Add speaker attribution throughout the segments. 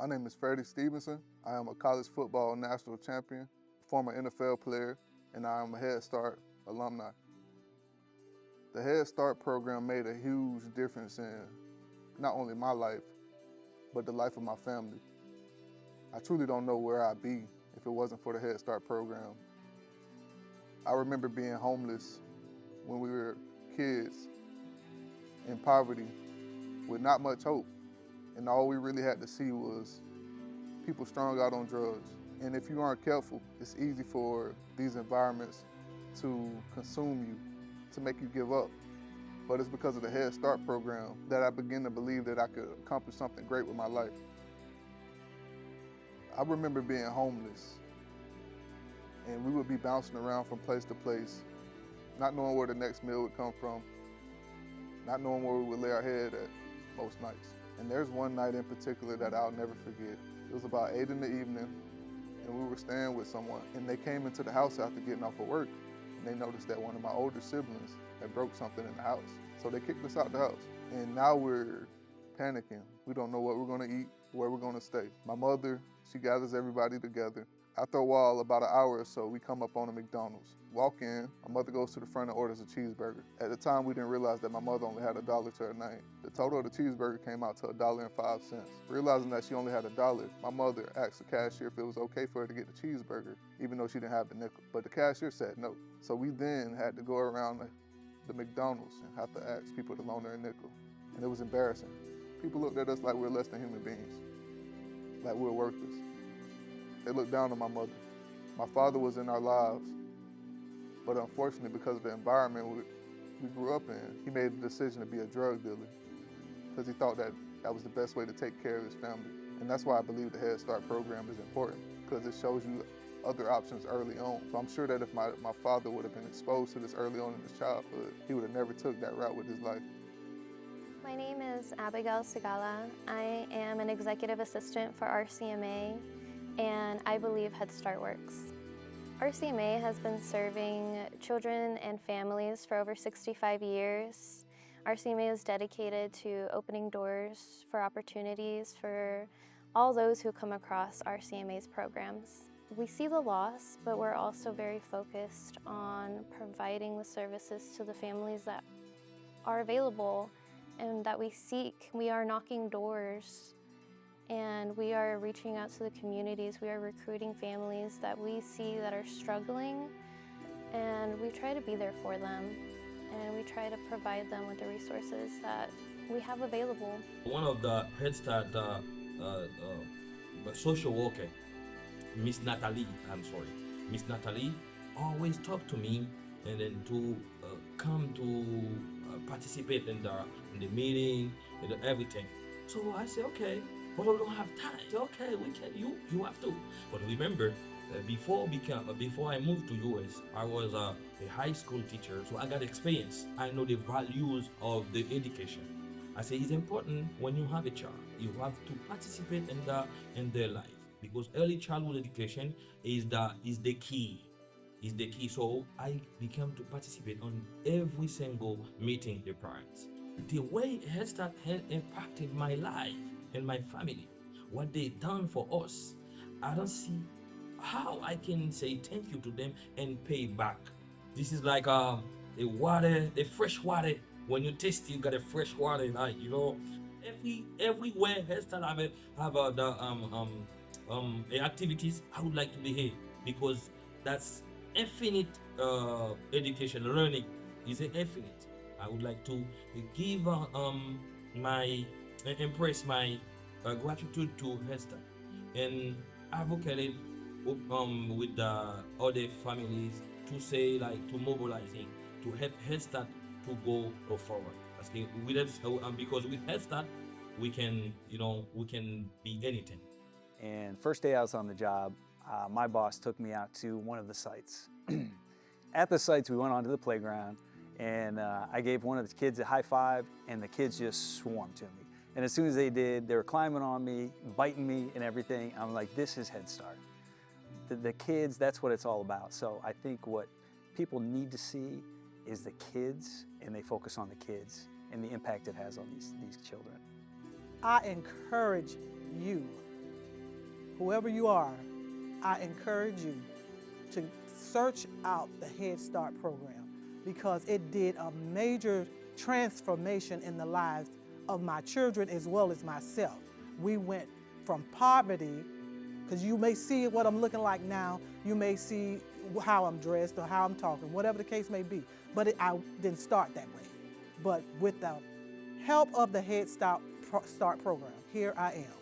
Speaker 1: My name is Freddie Stevenson. I am a college football national champion, former NFL player, and I am a Head Start alumni. The Head Start program made a huge difference in not only my life, but the life of my family. I truly don't know where I'd be if it wasn't for the Head Start program. I remember being homeless when we were kids in poverty with not much hope. And all we really had to see was people strung out on drugs. And if you aren't careful, it's easy for these environments to consume you, to make you give up. But it's because of the Head Start program that I began to believe that I could accomplish something great with my life. I remember being homeless, and we would be bouncing around from place to place, not knowing where the next meal would come from, not knowing where we would lay our head at most nights. And there's one night in particular that I'll never forget. It was about 8 in the evening, and we were staying with someone, and they came into the house after getting off of work, and they noticed that one of my older siblings had broke something in the house. So they kicked us out the house. And now we're panicking. We don't know what we're gonna eat, where we're gonna stay. My mother, she gathers everybody together. After a while, about an hour or so, we come up on a McDonald's. Walk in, my mother goes to the front and orders a cheeseburger. At the time, we didn't realize that my mother only had $1 to her name. The total of the cheeseburger came out to $1.05. Realizing that she only had $1, my mother asked the cashier if it was okay for her to get the cheeseburger, even though she didn't have the nickel. But the cashier said no. So we then had to go around the McDonald's and have to ask people to loan her a nickel. And it was embarrassing. People looked at us like we were less than human beings, like we were worthless. They looked down on my mother. My father was in our lives, but unfortunately, because of the environment we grew up in, he made the decision to be a drug dealer because he thought that that was the best way to take care of his family. And that's why I believe the Head Start program is important, because it shows you other options early on. So I'm sure that if my father would have been exposed to this early on in his childhood, he would have never took that route with his life.
Speaker 2: My name is Abigail Sigala. I am an executive assistant for RCMA, and I believe Head Start works. RCMA has been serving children and families for over 65 years. RCMA is dedicated to opening doors for opportunities for all those who come across RCMA's programs. We see the loss, but we're also very focused on providing the services to the families that are available and that we seek. We are knocking doors, and we are reaching out to the communities. We are recruiting families that we see that are struggling, and we try to be there for them, and we try to provide them with the resources that we have available.
Speaker 3: One of the Head Start social worker, Miss Natalie always talk to me and then to come to participate in the meeting and everything. So I say, okay, but I don't have time. I say, okay, we can. You have to. But remember, before I moved to US, I was a high school teacher, so I got experience. I know the values of the education. I say it's important when you have a child, you have to participate in their life, because early childhood education is the key. Is the key. So I began to participate on every single meeting the parents. The way Head Start had impacted my life and my family, what they done for us, I don't see how I can say thank you to them and pay back. This is like a fresh water. When you taste it, you got a fresh water, like everywhere Head Start have the activities. I would like to be here because that's infinite education. Learning is infinite. I would like to give express my gratitude to Head Start and advocate with the other families to say, like, to mobilizing to help Head Start to go forward. Because with Head Start we can be anything.
Speaker 4: And first day I was on the job, my boss took me out to one of the sites. At the sites, we went onto the playground, and I gave one of the kids a high five, and the kids just swarmed to me. And as soon as they did, they were climbing on me, biting me and everything. I'm like, this is Head Start. The kids, that's what it's all about. So I think what people need to see is the kids, and they focus on the kids and the impact it has on these children.
Speaker 5: I encourage you whoever you are, I encourage you to search out the Head Start program because it did a major transformation in the lives of my children as well as myself. We went from poverty, because you may see what I'm looking like now, you may see how I'm dressed or how I'm talking, whatever the case may be, but I didn't start that way. But with the help of the Head Start program, here I am.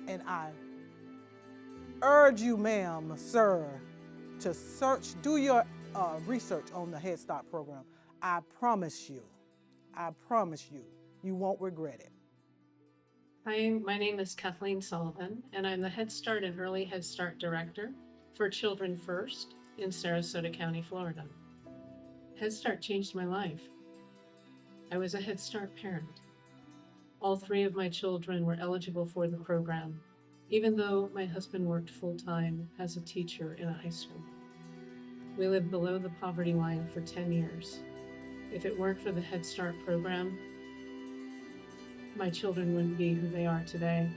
Speaker 5: And I urge you, ma'am, sir, to do your research on the Head Start program. I promise you, you won't regret it.
Speaker 6: Hi, my name is Kathleen Sullivan, and I'm the Head Start and Early Head Start Director for Children First in Sarasota County, Florida. Head Start changed my life. I was a Head Start parent. All 3 of my children were eligible for the program, even though my husband worked full-time as a teacher in a high school. We lived below the poverty line for 10 years. If it weren't for the Head Start program, my children wouldn't be who they are today,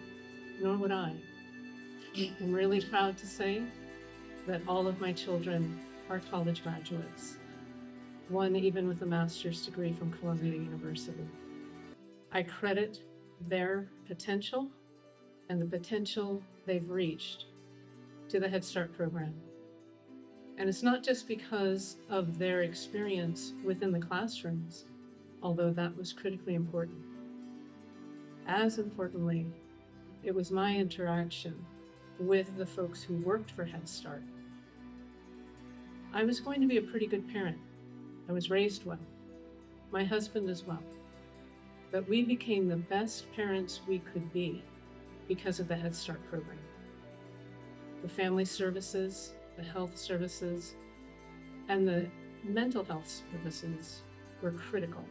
Speaker 6: nor would I. I'm really proud to say that all of my children are college graduates, one even with a master's degree from Columbia University. I credit their potential and the potential they've reached to the Head Start program. And it's not just because of their experience within the classrooms, although that was critically important. As importantly, it was my interaction with the folks who worked for Head Start. I was going to be a pretty good parent. I was raised well. My husband as well. But we became the best parents we could be because of the Head Start program. The family services, the health services, and the mental health services were critical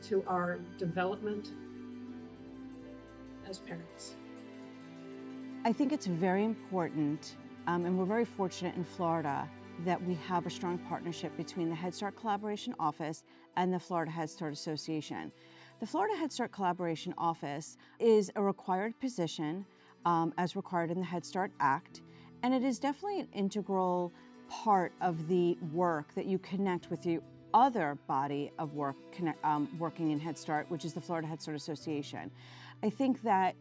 Speaker 6: to our development as parents.
Speaker 7: I think it's very important, and we're very fortunate in Florida that we have a strong partnership between the Head Start Collaboration Office and the Florida Head Start Association. The Florida Head Start Collaboration Office is a required position as required in the Head Start Act, and it is definitely an integral part of the work that you connect with the other body of work working in Head Start, which is the Florida Head Start Association. I think that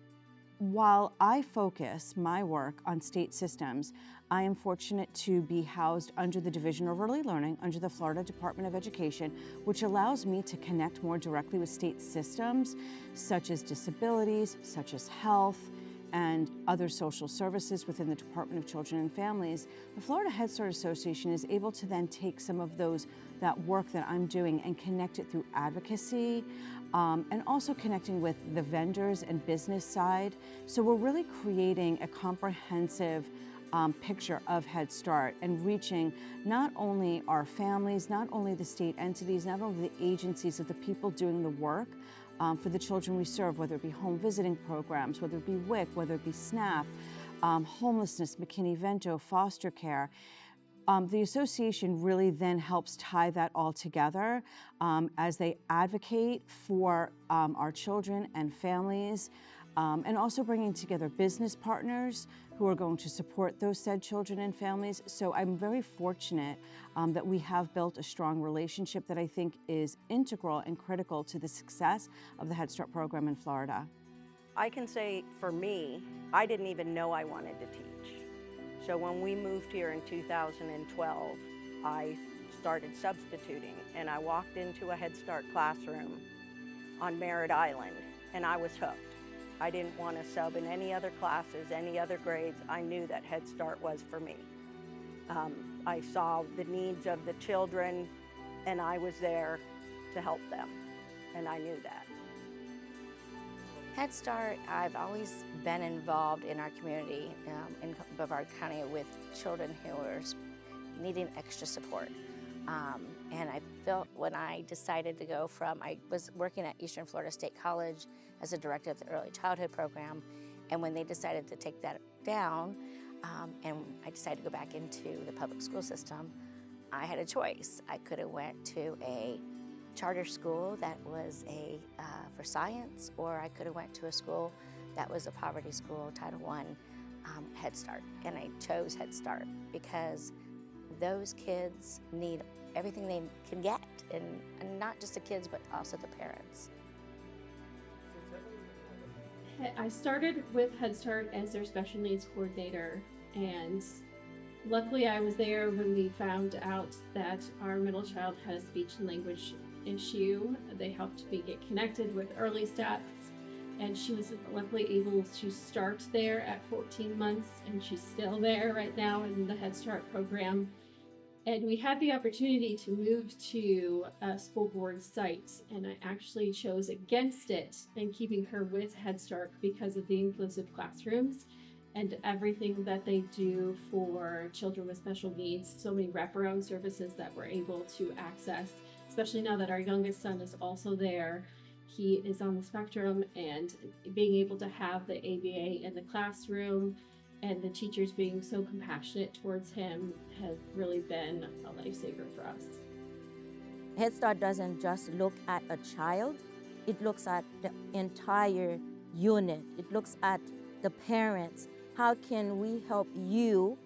Speaker 7: while I focus my work on state systems, I am fortunate to be housed under the Division of Early Learning, under the Florida Department of Education, which allows me to connect more directly with state systems, such as disabilities, such as health, and other social services within the Department of Children and Families. The Florida Head Start Association is able to then take some of that work that I'm doing and connect it through advocacy, and also connecting with the vendors and business side. So we're really creating a comprehensive picture of Head Start and reaching not only our families, not only the state entities, not only the agencies of the people doing the work for the children we serve, whether it be home visiting programs, whether it be WIC, whether it be SNAP, homelessness, McKinney-Vento, foster care. The association really then helps tie that all together as they advocate for our children and families, and also bringing together business partners who are going to support those said children and families. So I'm very fortunate that we have built a strong relationship that I think is integral and critical to the success of the Head Start program in Florida.
Speaker 8: I can say for me, I didn't even know I wanted to teach. So when we moved here in 2012, I started substituting, and I walked into a Head Start classroom on Merritt Island, and I was hooked. I didn't want to sub in any other classes, any other grades. I knew that Head Start was for me. I saw the needs of the children, and I was there to help them, and I knew that.
Speaker 9: Head Start, I've always been involved in our community in Brevard County with children who are needing extra support. And I felt when I decided to go I was working at Eastern Florida State College as a director of the early childhood program, and when they decided to take that down, and I decided to go back into the public school system, I had a choice. I could have went to a charter school that was for science, or I could have went to a school that was a poverty school, Title I, Head Start. And I chose Head Start because those kids need everything they can get, and not just the kids, but also the parents.
Speaker 10: I started with Head Start as their special needs coordinator, and luckily I was there when we found out that our middle child had a speech and language issue. They helped me get connected with early steps, and she was luckily able to start there at 14 months, and she's still there right now in the Head Start program. And we had the opportunity to move to a school board site, and I actually chose against it and keeping her with Head Start because of the inclusive classrooms and everything that they do for children with special needs. So many wraparound services that we're able to access, especially now that our youngest son is also there. He is on the spectrum, and being able to have the ABA in the classroom and the teachers being so compassionate towards him has really been a lifesaver for us.
Speaker 11: Head Start doesn't just look at a child, it looks at the entire unit. It looks at the parents. How can we help you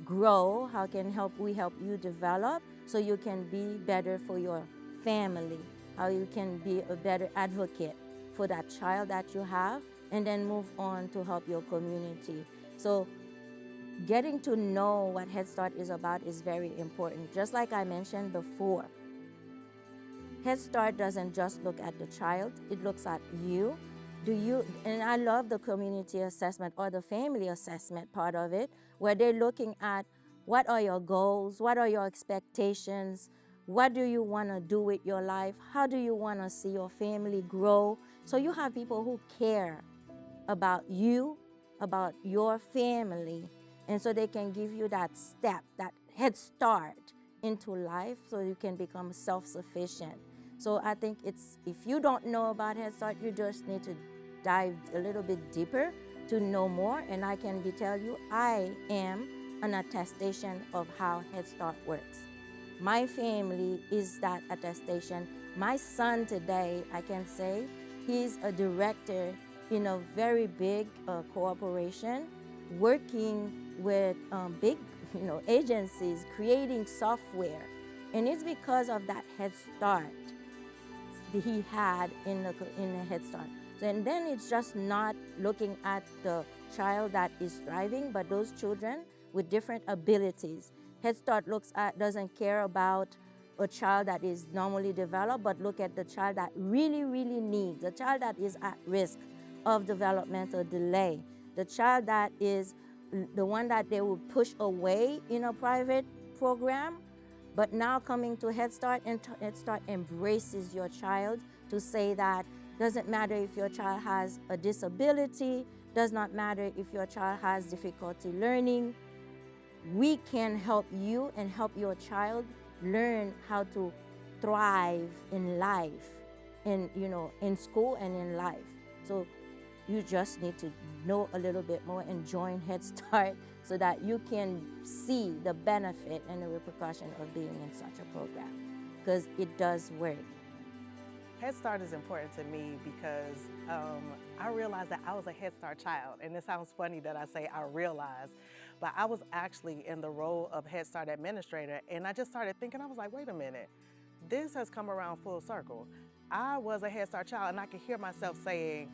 Speaker 11: grow? How can we help you develop so you can be better for your family? How you can be a better advocate for that child that you have, and then move on to help your community. So getting to know what Head Start is about is very important. Just like I mentioned before, Head Start doesn't just look at the child, it looks at you. And I love the community assessment or the family assessment part of it, where they're looking at what are your goals, what are your expectations, what do you want to do with your life, how do you want to see your family grow. So you have people who care about you, about your family, and so they can give you that step, that head start into life so you can become self-sufficient. So I think if you don't know about Head Start, you just need to dive a little bit deeper to know more, and I can tell you, I am an attestation of how Head Start works. My family is that attestation. My son today, I can say, he's a director in a very big corporation, working with big agencies, creating software. And it's because of that Head Start that he had in the Head Start. And then it's just not looking at the child that is thriving, but those children with different abilities. Head Start doesn't care about a child that is normally developed, but look at the child that really, really needs, the child that is at risk of developmental delay, the child that is the one that they will push away in a private program, but now coming to Head Start, and Head Start embraces your child to say that doesn't matter if your child has a disability, does not matter if your child has difficulty learning, we can help you and help your child learn how to thrive in life, in school and in life. So you just need to know a little bit more and join Head Start so that you can see the benefit and the repercussion of being in such a program, because it does work.
Speaker 12: Head Start is important to me because I realized that I was a Head Start child. And it sounds funny that I say I realized, but I was actually in the role of Head Start administrator. And I just started thinking, I was like, wait a minute, this has come around full circle. I was a Head Start child, and I could hear myself saying,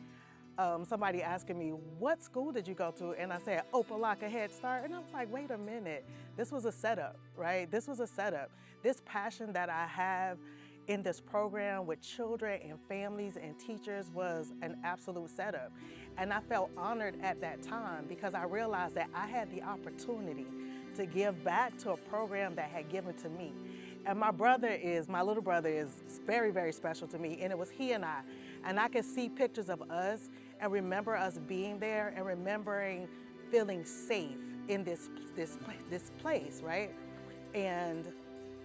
Speaker 12: somebody asking me, what school did you go to? And I said, Opelika Head Start. And I was like, wait a minute, this was a setup, right? This was a setup. This passion that I have in this program with children and families and teachers was an absolute setup. And I felt honored at that time because I realized that I had the opportunity to give back to a program that had given to me. And my little brother is very, very special to me, and it was he and I. And I could see pictures of us and remember us being there and remembering feeling safe in this place, right? And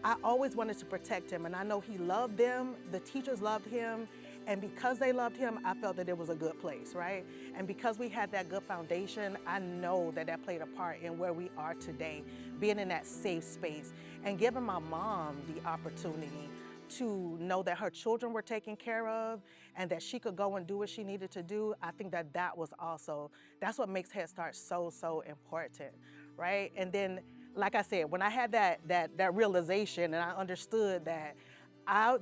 Speaker 12: I always wanted to protect him, and I know he loved them, the teachers loved him, and because they loved him, I felt that it was a good place, right? And because we had that good foundation, I know that that played a part in where we are today, being in that safe space and giving my mom the opportunity to know that her children were taken care of and that she could go and do what she needed to do, I think that that was also, that's what makes Head Start so, so important, right? And then, like I said, when I had that realization and I understood that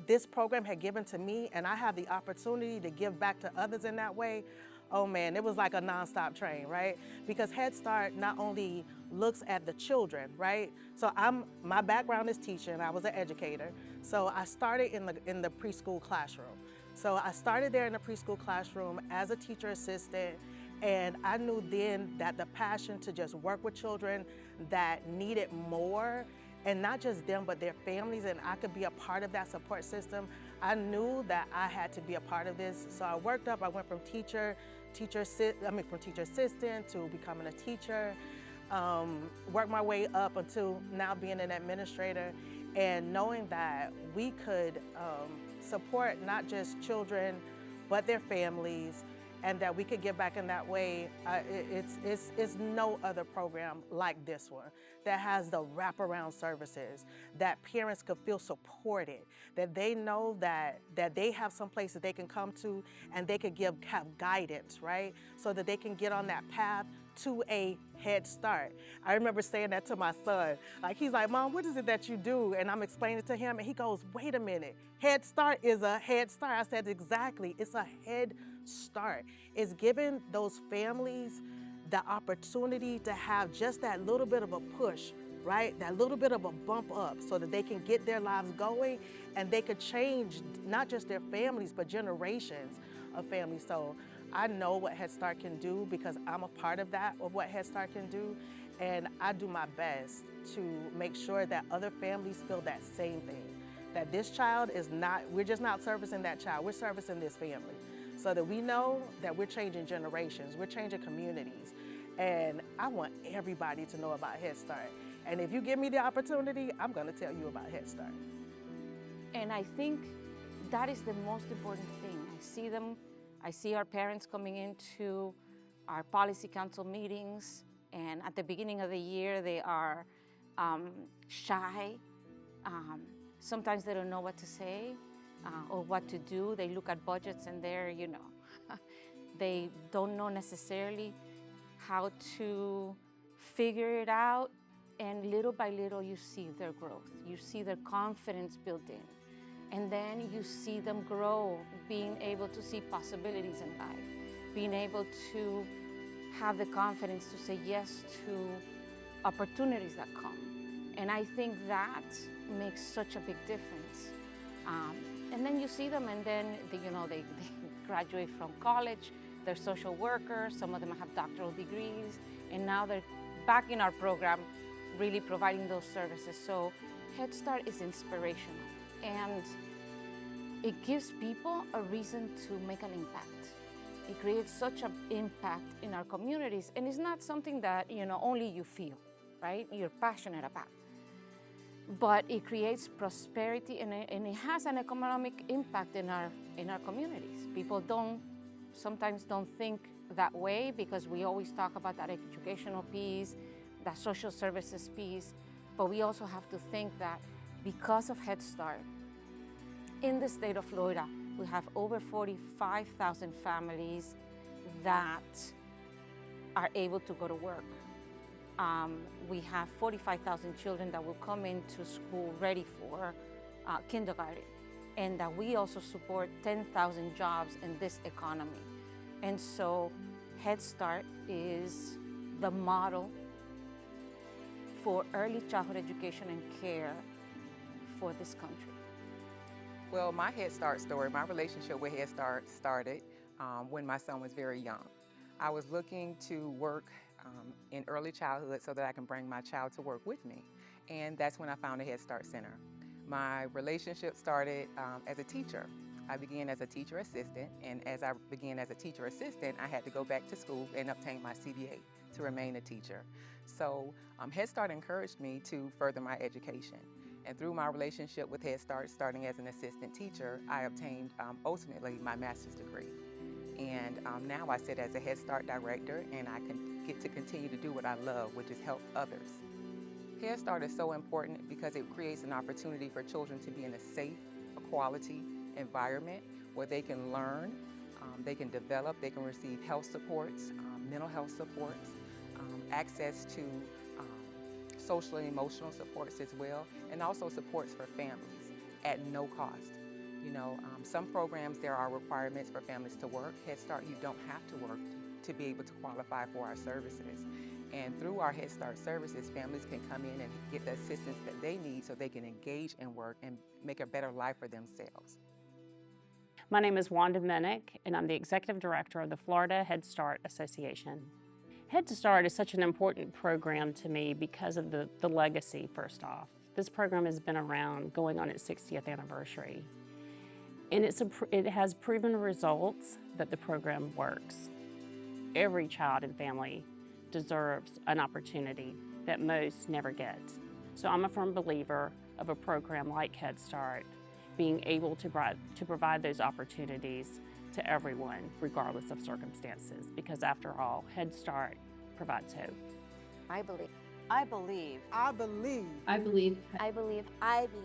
Speaker 12: this program had given to me and I have the opportunity to give back to others in that way, oh man, it was like a nonstop train, right? Because Head Start not only looks at the children, right? So my background is teaching, I was an educator. So I started in the preschool classroom. So I started there in the preschool classroom as a teacher assistant, and I knew then that the passion to just work with children that needed more, and not just them, but their families, and I could be a part of that support system. I knew that I had to be a part of this. So I worked up, I went from teacher assistant to becoming a teacher, worked my way up until now being an administrator, and knowing that we could support not just children, but their families, and that we could give back in that way. It's no other program like this one that has the wraparound services, that parents could feel supported, that they know that they have some place that they can come to and they could have guidance, right? So that they can get on that path to a Head Start. I remember saying that to my son. Like, he's like, Mom, what is it that you do? And I'm explaining to him, and he goes, wait a minute, Head Start is a Head Start. I said, exactly, it's a Head Start. It's giving those families the opportunity to have just that little bit of a push, right? That little bit of a bump up so that they can get their lives going and they could change not just their families, but generations of families. So I know what Head Start can do because I'm a part of that, of what Head Start can do. And I do my best to make sure that other families feel that same thing. That this child is not, we're just not servicing that child, we're servicing this family. So that we know that we're changing generations, we're changing communities. And I want everybody to know about Head Start. And if you give me the opportunity, I'm gonna tell you about Head Start.
Speaker 9: And I think that is the most important thing. I see our parents coming into our policy council meetings, and at the beginning of the year, they are shy. Sometimes they don't know what to say or what to do. They look at budgets and they don't know necessarily how to figure it out. And little by little, you see their growth. You see their confidence built in. And then you see them grow, being able to see possibilities in life, being able to have the confidence to say yes to opportunities that come. And I think that makes such a big difference. And then you see them, and then they graduate from college, they're social workers, some of them have doctoral degrees, and now they're back in our program, really providing those services. So Head Start is inspirational, and it gives people a reason to make an impact. It creates such an impact in our communities, and it's not something that only you feel, right? You're passionate about. But it creates prosperity, and it has an economic impact in our communities. People sometimes don't think that way because we always talk about that educational piece, that social services piece, but we also have to think that because of Head Start, in the state of Florida, we have over 45,000 families that are able to go to work. We have 45,000 children that will come into school ready for kindergarten, and that we also support 10,000 jobs in this economy. And so Head Start is the model for early childhood education and care for this country.
Speaker 13: Well, my Head Start story, my relationship with Head Start started when my son was very young. I was looking to work in early childhood so that I can bring my child to work with me. And that's when I found a Head Start Center. My relationship started as a teacher. I began as a teacher assistant, and as I began as a teacher assistant, I had to go back to school and obtain my CDA to remain a teacher. So Head Start encouraged me to further my education. And through my relationship with Head Start, starting as an assistant teacher, I obtained ultimately my master's degree. And now I sit as a Head Start director, and I can get to continue to do what I love, which is help others. Head Start is so important because it creates an opportunity for children to be in a safe a quality environment where they can learn, they can develop, they can receive health supports, mental health supports, access to social and emotional supports as well, and also supports for families at no cost. You know, some programs, there are requirements for families to work. Head Start, you don't have to work to be able to qualify for our services. And through our Head Start services, families can come in and get the assistance that they need so they can engage in work and make a better life for themselves.
Speaker 14: My name is Wanda Minnick, and I'm the Executive Director of the Florida Head Start Association. Head Start is such an important program to me because of the legacy, first off. This program has been around going on its 60th anniversary. And it has proven results that the program works. Every child and family deserves an opportunity that most never get. So I'm a firm believer of a program like Head Start being able to provide those opportunities to everyone, regardless of circumstances, because after all, Head Start provides hope.
Speaker 9: I believe.
Speaker 7: I believe.
Speaker 5: I believe.
Speaker 10: I believe.
Speaker 2: I believe.
Speaker 11: I believe.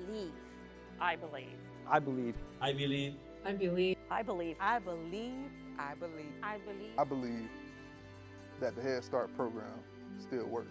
Speaker 14: I believe.
Speaker 4: I believe.
Speaker 3: I believe.
Speaker 6: I believe.
Speaker 8: I believe.
Speaker 12: I believe.
Speaker 13: I believe.
Speaker 11: I believe.
Speaker 1: I believe that the Head Start program still works.